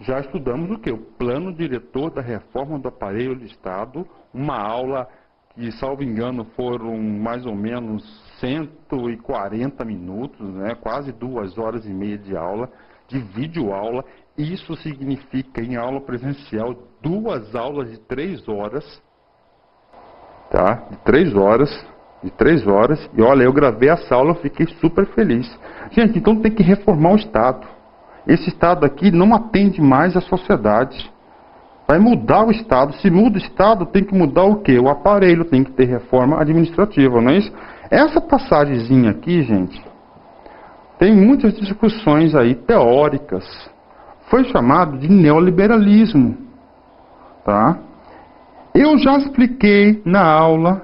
já estudamos o quê? O plano diretor da reforma do aparelho de Estado, uma aula que, salvo engano, foram mais ou menos 140 minutos, né? Quase 2 horas e meia de aula, de videoaula. Isso significa, em aula presencial, 2 aulas de 3 horas, tá? De 3 horas, e olha, eu gravei essa aula, eu fiquei super feliz. Gente, então tem que reformar o Estado. Esse Estado aqui não atende mais a sociedade. Vai mudar o Estado. Se muda o Estado, tem que mudar o quê? O aparelho, tem que ter reforma administrativa, não é isso? Essa passagemzinha aqui, gente, tem muitas discussões aí teóricas. Foi chamado de neoliberalismo, tá? Eu já expliquei na aula,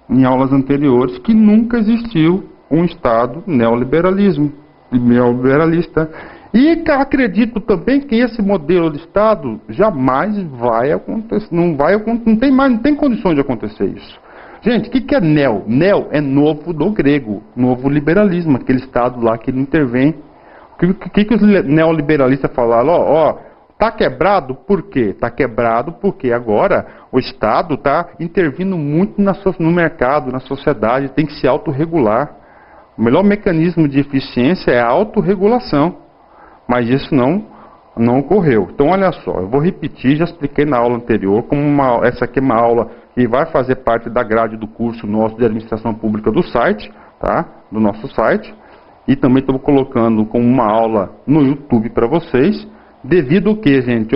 em aulas anteriores, que nunca existiu um Estado neoliberalista. E acredito também que esse modelo de Estado jamais vai acontecer, não tem condições de acontecer isso. Gente, o que é neo? Neo é novo do grego, novo liberalismo, aquele Estado lá que ele intervém. O que os neoliberalistas falaram? Tá quebrado? Por quê? Tá quebrado porque agora o Estado está intervindo muito no mercado, na sociedade, tem que se autorregular. O melhor mecanismo de eficiência é a autorregulação. Mas isso não ocorreu. Então, olha só, eu vou repetir, já expliquei na aula anterior, essa aqui é uma aula que vai fazer parte da grade do curso nosso de administração pública do site, tá? Do nosso site. E também estou colocando como uma aula no YouTube para vocês, devido ao que, gente?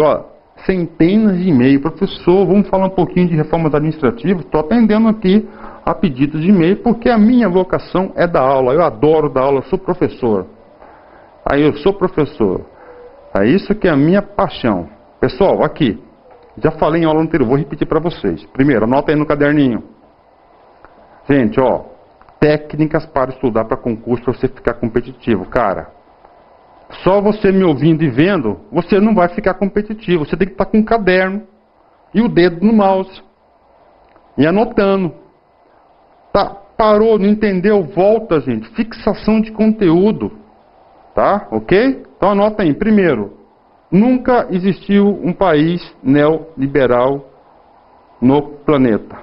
Centenas de e-mails. Professor, vamos falar um pouquinho de reformas administrativas? Estou atendendo aqui a pedidos de e-mail, porque a minha vocação é dar aula. Eu adoro dar aula, eu sou professor. Aí eu sou professor. É isso que é a minha paixão. Pessoal, aqui. Já falei em aula anterior, vou repetir para vocês. Primeiro, anota aí no caderninho. Gente, técnicas para estudar para concurso, para você ficar competitivo. Cara, só você me ouvindo e vendo, você não vai ficar competitivo. Você tem que estar com um caderno e o dedo no mouse. E anotando. Tá, parou, não entendeu? Volta, gente. Fixação de conteúdo. Tá? Ok? Então anota aí. Primeiro, nunca existiu um país neoliberal no planeta.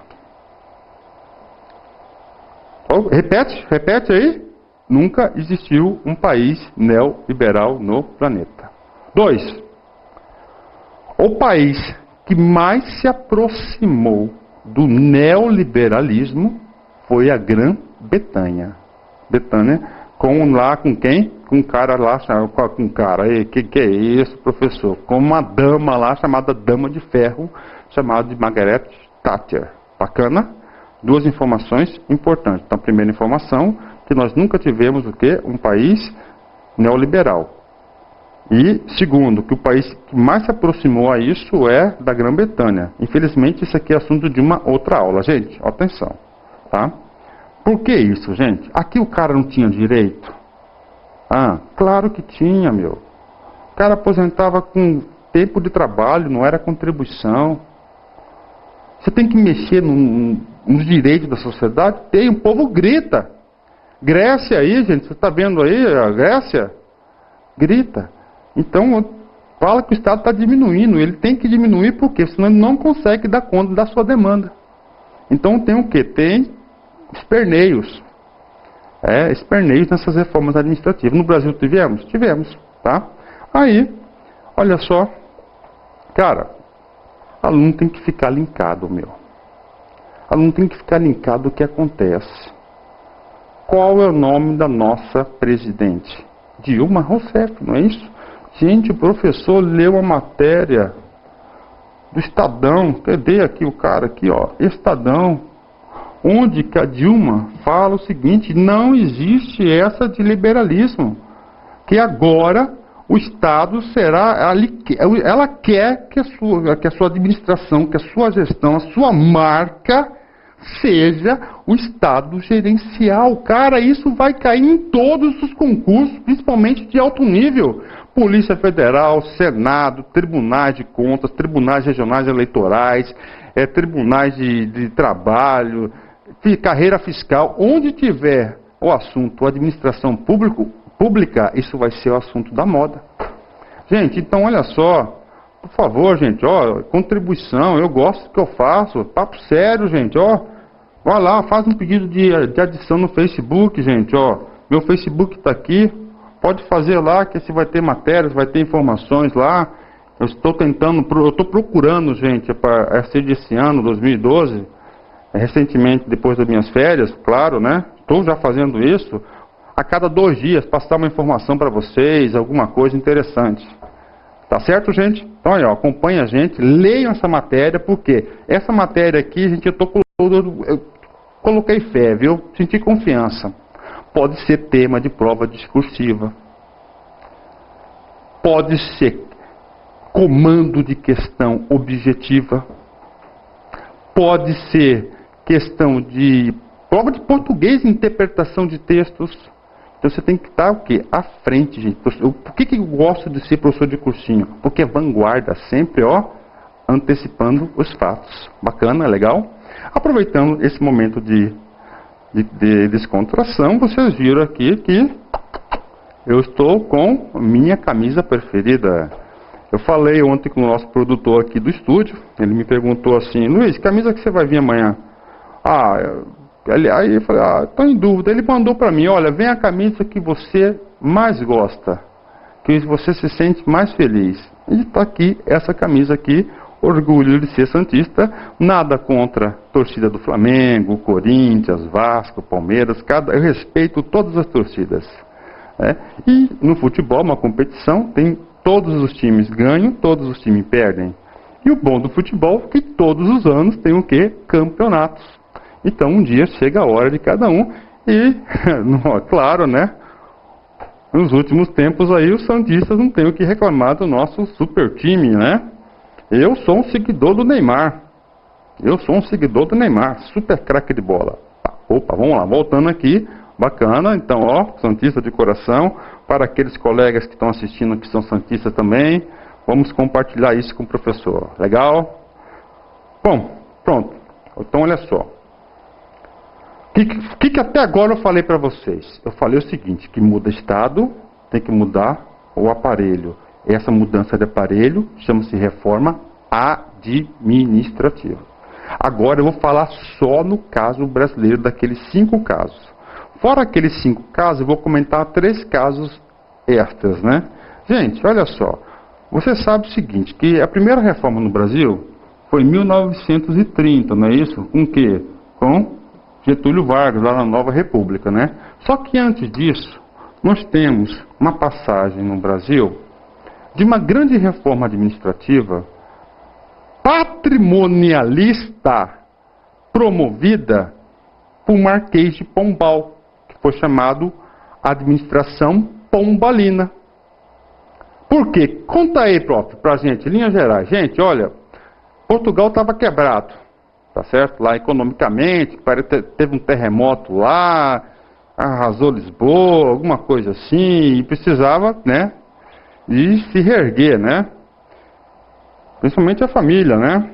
Repete aí. Nunca existiu um país neoliberal no planeta. 2. O país que mais se aproximou do neoliberalismo foi a Grã-Bretanha. Com quem? Com um cara lá, com um cara, que é isso, professor? Com uma dama lá, chamada Dama de Ferro, chamada de Margaret Thatcher. Bacana? 2 informações importantes. Então, a primeira informação, que nós nunca tivemos o quê? Um país neoliberal. E, segundo, que o país que mais se aproximou a isso é da Grã-Bretanha. Infelizmente, isso aqui é assunto de uma outra aula. Gente, atenção, tá? Por que isso, gente? Aqui o cara não tinha direito? Claro que tinha, meu. O cara aposentava com tempo de trabalho, não era contribuição. Você tem que mexer nos direitos da sociedade. O povo grita. Grécia aí, gente, você está vendo aí a Grécia? Grita. Então, fala que o Estado está diminuindo. Ele tem que diminuir porque senão ele não consegue dar conta da sua demanda. Então tem o quê? Tem esperneios. Esperneios nessas reformas administrativas. No Brasil tivemos? Tivemos, tá? Aí, olha só. Cara, aluno tem que ficar linkado, meu. Aluno tem que ficar linkado o que acontece. Qual é o nome da nossa presidente? Dilma Rousseff, não é isso? Gente, o professor leu a matéria do Estadão. Cadê aqui o cara aqui, Estadão. Onde que a Dilma fala o seguinte: não existe essa de liberalismo, que agora o Estado será, ela quer que a sua administração, que a sua gestão, a sua marca seja o Estado gerencial. Cara, isso vai cair em todos os concursos, principalmente de alto nível. Polícia Federal, Senado, tribunais de contas, tribunais regionais eleitorais, tribunais de trabalho, carreira fiscal. Onde tiver o assunto administração pública, isso vai ser o assunto da moda. Gente, então olha só, por favor, gente, ó, contribuição, eu gosto do que eu faço, papo sério, gente, ó, vai lá, faz um pedido de adição no Facebook, gente, ó, meu Facebook está aqui, pode fazer lá, que se vai ter matérias, vai ter informações lá, eu estou procurando, gente, para ser desse ano, 2012, recentemente, depois das minhas férias, claro, né, estou já fazendo isso, a cada 2 dias, passar uma informação para vocês, alguma coisa interessante. Tá certo, gente? Então, aí, ó, acompanha a gente, leiam essa matéria, porque essa matéria aqui, gente, eu coloquei fé, viu? Senti confiança. Pode ser tema de prova discursiva. Pode ser comando de questão objetiva. Pode ser questão de prova de português e interpretação de textos. Então você tem que estar o quê? À frente, gente. Por que eu gosto de ser professor de cursinho? Porque é vanguarda, sempre, ó, antecipando os fatos. Bacana, legal? Aproveitando esse momento de descontração, vocês viram aqui que eu estou com minha camisa preferida. Eu falei ontem com o nosso produtor aqui do estúdio, ele me perguntou assim, Luiz, que camisa que você vai vir amanhã? Aí eu falei, estou em dúvida. Ele mandou para mim, olha, vem a camisa que você mais gosta, que você se sente mais feliz. E está aqui, essa camisa aqui, orgulho de ser santista, nada contra a torcida do Flamengo, Corinthians, Vasco, Palmeiras, eu respeito todas as torcidas. E no futebol, uma competição, tem todos os times ganham, todos os times perdem. E o bom do futebol é que todos os anos tem o quê? Campeonatos. Então, um dia chega a hora de cada um e, claro, né? Nos últimos tempos aí, os santistas não têm o que reclamar do nosso super time, né? Eu sou um seguidor do Neymar. Super craque de bola. Opa, vamos lá, voltando aqui. Bacana, então, ó, santista de coração. Para aqueles colegas que estão assistindo que são santistas também, vamos compartilhar isso com o professor. Legal? Bom, pronto. Então, olha só. O que até agora eu falei para vocês? Eu falei o seguinte, que muda estado, tem que mudar o aparelho. Essa mudança de aparelho chama-se reforma administrativa. Agora eu vou falar só no caso brasileiro, daqueles 5 casos. Fora aqueles 5 casos, eu vou comentar 3 casos extras, né? Gente, olha só. Você sabe o seguinte, que a primeira reforma no Brasil foi em 1930, não é isso? Com o quê? Com Getúlio Vargas, lá na Nova República, né? Só que antes disso, nós temos uma passagem no Brasil de uma grande reforma administrativa patrimonialista promovida por Marquês de Pombal, que foi chamado Administração Pombalina. Por quê? Conta aí, prof, pra gente, em linhas gerais. Gente, olha, Portugal estava quebrado. Tá certo? Lá economicamente, teve um terremoto lá, arrasou Lisboa, alguma coisa assim, e precisava, né, de se reerguer, né? Principalmente a família, né?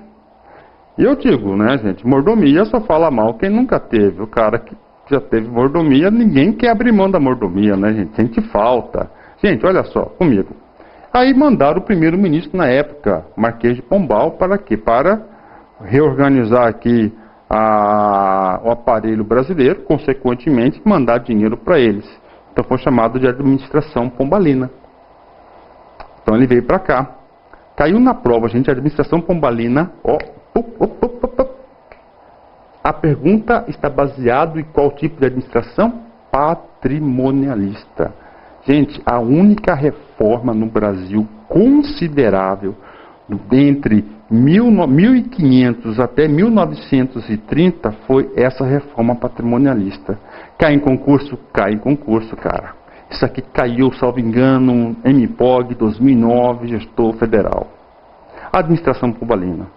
E eu digo, né, gente, mordomia só fala mal quem nunca teve. O cara que já teve mordomia, ninguém quer abrir mão da mordomia, né, gente? Sente falta. Gente, olha só, comigo. Aí mandaram o primeiro-ministro na época, Marquês de Pombal, para quê? Para reorganizar aqui o aparelho brasileiro, consequentemente mandar dinheiro para eles. Então foi chamado de administração pombalina. Então ele veio para cá. Caiu na prova, gente, a administração pombalina. A pergunta está baseada em qual tipo de administração? Patrimonialista. Gente, a única reforma no Brasil considerável entre 1500 até 1930 foi essa reforma patrimonialista. Cai em concurso, cara. Isso aqui caiu, salvo engano, MPOG 2009, gestor federal. Administração pombalina.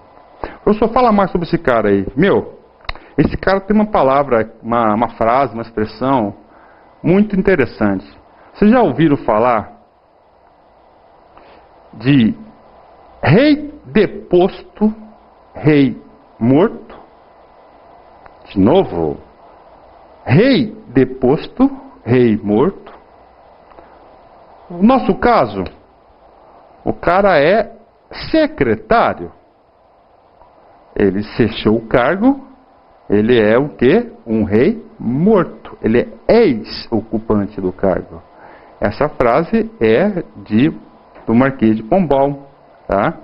Professor, fala mais sobre esse cara aí. Esse cara tem uma palavra, uma frase, uma expressão muito interessante. Vocês já ouviram falar de rei deposto, rei morto? De novo. Rei deposto, rei morto. No nosso caso, O cara é secretário. Ele cessou o cargo, ele é o quê? Um rei morto. Ele é ex-ocupante do cargo. Essa frase é do Marquês de Pombal, tá?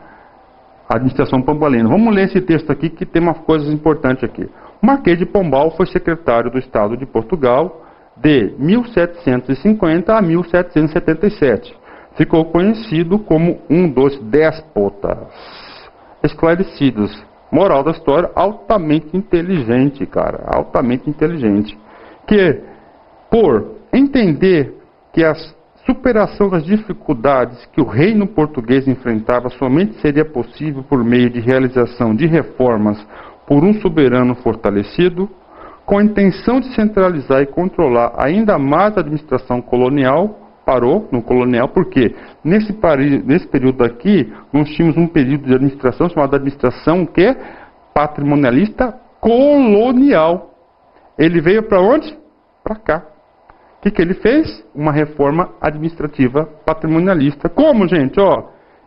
Administração pombalina. Vamos ler esse texto aqui que tem umas coisas importantes aqui. O Marquês de Pombal foi secretário do Estado de Portugal de 1750 a 1777. Ficou conhecido como um dos déspotas esclarecidos. Moral da história, altamente inteligente, cara. Altamente inteligente. Que, por entender que a superação das dificuldades que o reino português enfrentava somente seria possível por meio de realização de reformas por um soberano fortalecido, com a intenção de centralizar e controlar ainda mais a administração colonial, parou no colonial, porque nesse período aqui, nós tínhamos um período de administração chamado administração que patrimonialista colonial. Ele veio para onde? Para cá. O que ele fez? Uma reforma administrativa patrimonialista. Como, gente?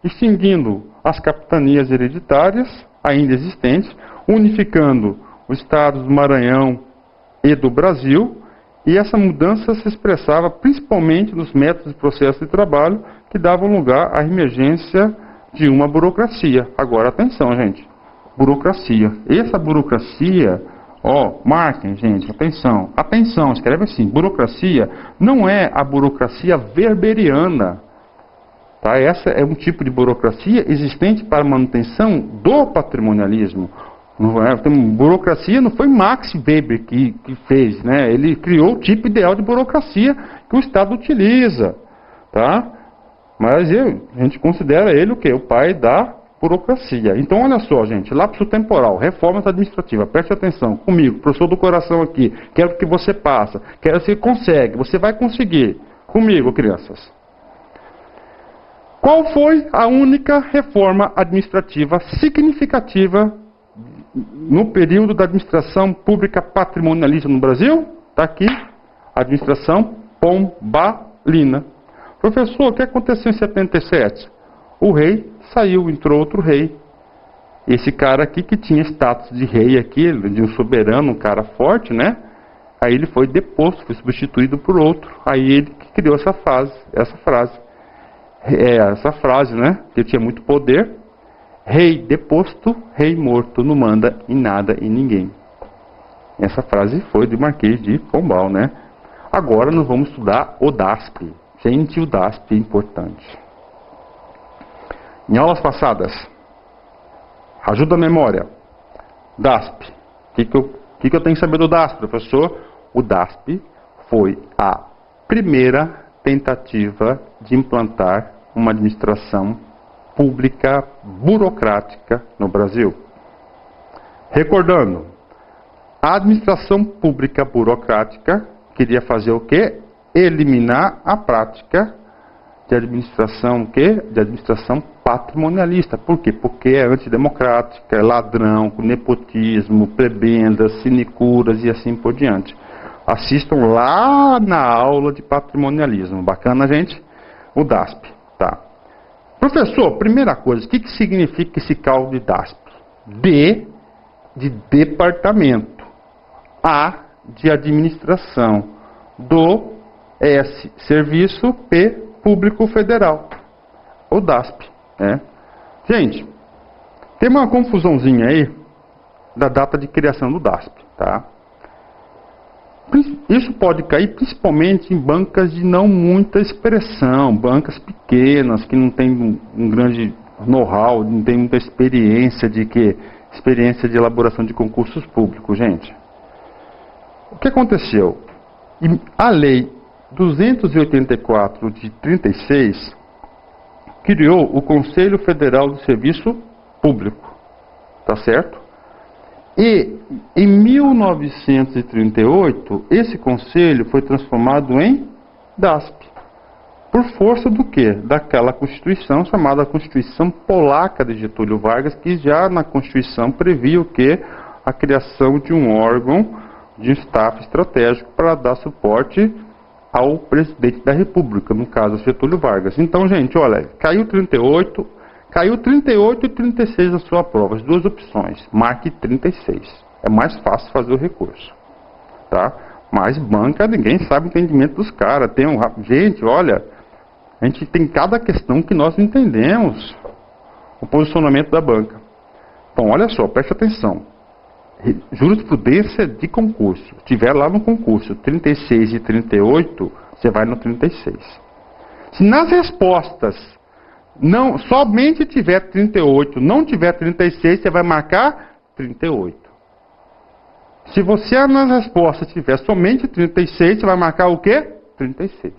Extinguindo as capitanias hereditárias ainda existentes, unificando os estados do Maranhão e do Brasil, e essa mudança se expressava principalmente nos métodos e processos de trabalho que davam lugar à emergência de uma burocracia. Agora, atenção, gente. Burocracia. Essa burocracia, marquem, gente, atenção. Atenção, escreve assim. Burocracia não é a burocracia weberiana. Tá? Essa é um tipo de burocracia existente para a manutenção do patrimonialismo. Burocracia não foi Max Weber que fez, né? Ele criou o tipo ideal de burocracia que o Estado utiliza, tá? Mas a gente considera ele o quê? O pai da burocracia. Então, olha só, gente, lapso temporal, reformas administrativas, preste atenção, comigo, professor do coração aqui, quero que você passa, quero que você consegue, você vai conseguir, comigo, crianças. Qual foi a única reforma administrativa significativa no período da administração pública patrimonialista no Brasil? Está aqui, administração pombalina. Professor, o que aconteceu em 77? O rei saiu, entrou outro rei. Esse cara aqui que tinha status de rei aqui, de um soberano, um cara forte, né? Aí ele foi deposto, foi substituído por outro. Aí ele que criou essa frase, né? Que tinha muito poder. Rei deposto, rei morto, não manda em nada e ninguém. Essa frase foi do Marquês de Pombal, né? Agora nós vamos estudar o DASP. Gente, o DASP é importante. Em aulas passadas, ajuda a memória. DASP. O que eu tenho que saber do DASP, professor? O DASP foi a primeira tentativa de implantar uma administração pública burocrática no Brasil. Recordando, a administração pública burocrática queria fazer o quê? Eliminar a prática de administração, de administração patrimonialista. Por quê? Porque é antidemocrática, é ladrão, com nepotismo, prebendas, sinecuras e assim por diante. Assistam lá na aula de patrimonialismo. Bacana, gente? O DASP, tá? Professor, primeira coisa, o que significa esse cálculo de DASP? D de departamento, A de administração, do S, serviço, P, público federal. O DASP, né? Gente, tem uma confusãozinha aí da data de criação do DASP, tá? Isso pode cair principalmente em bancas de não muita expressão, bancas pequenas, que não tem um grande know-how, não tem muita experiência de elaboração de concursos públicos, gente. O que aconteceu? A lei 284 de 36 criou o Conselho Federal de Serviço Público, tá certo? E em 1938, esse conselho foi transformado em DASP. Por força do quê? Daquela Constituição chamada Constituição Polaca de Getúlio Vargas, que já na Constituição previa o quê? A criação de um órgão de staff estratégico para dar suporte ao presidente da República, no caso Getúlio Vargas. Então, gente, olha, caiu 38 e 36 na sua prova, as duas opções. Marque 36. É mais fácil fazer o recurso, tá? Mas banca, ninguém sabe o entendimento dos caras. Gente, olha, a gente tem cada questão que nós entendemos o posicionamento da banca. Então, olha só, preste atenção. Jurisprudência de concurso. Se tiver lá no concurso 36 e 38, você vai no 36. Se nas respostas somente tiver 38, não tiver 36, você vai marcar 38. Se você nas respostas tiver somente 36, você vai marcar o quê? 36.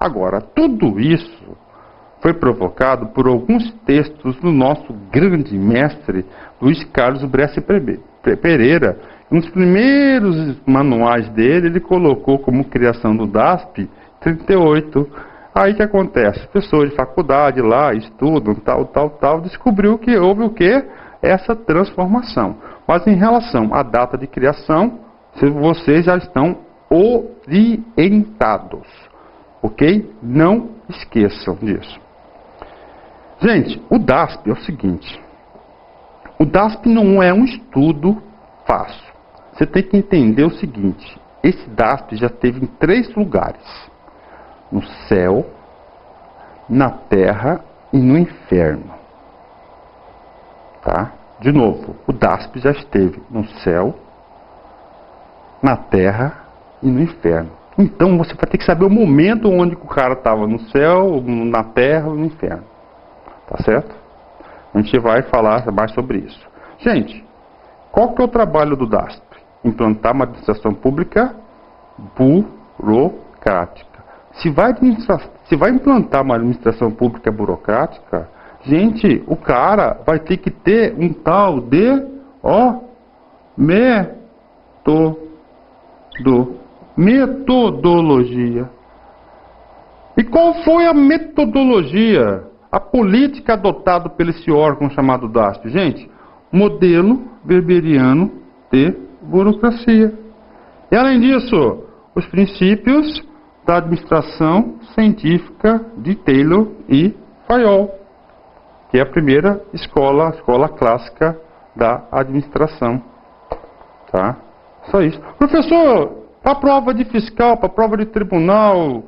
Agora, tudo isso foi provocado por alguns textos do nosso grande mestre Luiz Carlos Bresci Pereira. Nos primeiros manuais dele, ele colocou como criação do DASP 38. Aí o que acontece? Pessoas de faculdade lá, estudam, tal, descobriu que houve o quê? Essa transformação. Mas em relação à data de criação, vocês já estão orientados. Ok? Não esqueçam disso. Gente, o DASP é o seguinte. O DASP não é um estudo fácil. Você tem que entender o seguinte. Esse DASP já esteve em 3 lugares. No céu, na terra e no inferno. Tá? De novo, o DASP já esteve no céu, na terra e no inferno. Então você vai ter que saber o momento onde o cara estava no céu, na terra ou no inferno. Tá certo? A gente vai falar mais sobre isso. Gente, qual que é o trabalho do DASP? Implantar uma administração pública burocrática. Se vai implantar uma administração pública burocrática, gente, o cara vai ter que ter um tal de metodologia. E qual foi a metodologia, a política adotada por esse órgão chamado DASP? Gente, modelo weberiano de burocracia. E além disso, os princípios da administração científica de Taylor e Fayol, que é a primeira escola clássica da administração. Tá? Só isso. Professor, para a prova de fiscal, para a prova de tribunal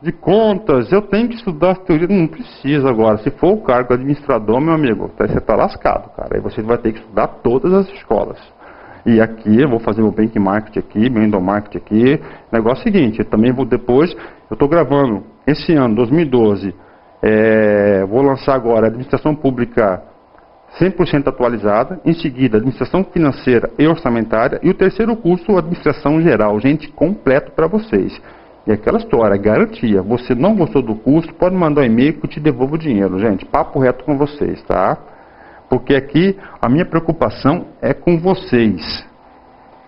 de contas, eu tenho que estudar essa teoria? Não precisa agora. Se for o cargo administrador, meu amigo, você está lascado, cara. Aí você vai ter que estudar todas as escolas. E aqui, eu vou fazer meu benchmark aqui, meu endomarket aqui. O negócio é o seguinte, eu também vou depois, eu estou gravando esse ano, 2012, vou lançar agora a administração pública 100% atualizada, em seguida administração financeira e orçamentária, e o terceiro curso, administração geral, gente, completo para vocês. E aquela história, garantia, você não gostou do curso, pode mandar um e-mail que eu te devolvo o dinheiro, gente, papo reto com vocês, tá? Porque aqui a minha preocupação é com vocês.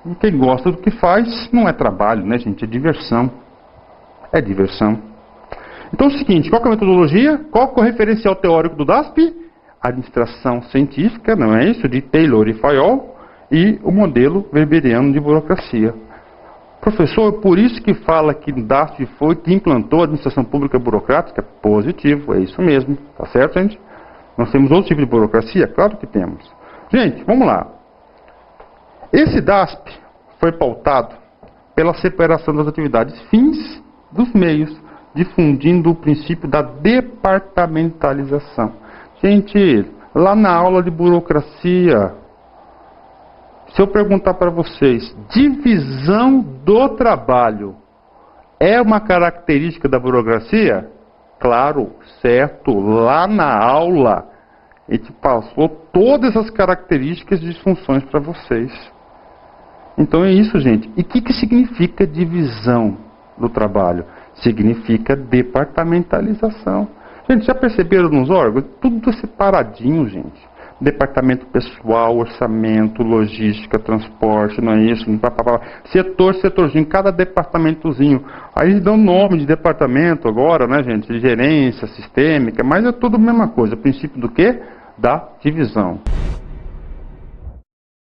E quem gosta do que faz não é trabalho, né, gente? É diversão. É diversão. Então é o seguinte, qual que é a metodologia? Qual que é o referencial teórico do DASP? Administração científica, não é isso? De Taylor e Fayol. E o modelo weberiano de burocracia. Professor, por isso que fala que o DASP foi que implantou a administração pública burocrática? Positivo, é isso mesmo. Tá certo, gente? Nós temos outro tipo de burocracia? Claro que temos. Gente, vamos lá. Esse DASP foi pautado pela separação das atividades fins dos meios, difundindo o princípio da departamentalização. Gente, lá na aula de burocracia, se eu perguntar para vocês, divisão do trabalho é uma característica da burocracia? Claro, certo, lá na aula a gente passou todas as características de funções para vocês. Então é isso, gente. E o que significa divisão do trabalho? Significa departamentalização. Gente, já perceberam nos órgãos? Tudo separadinho, gente. Departamento pessoal, orçamento, logística, transporte, não é isso? Setorzinho, cada departamentozinho. Aí dão nome de departamento agora, né, gente? Gerência sistêmica, mas é tudo a mesma coisa. O princípio do quê? Da divisão.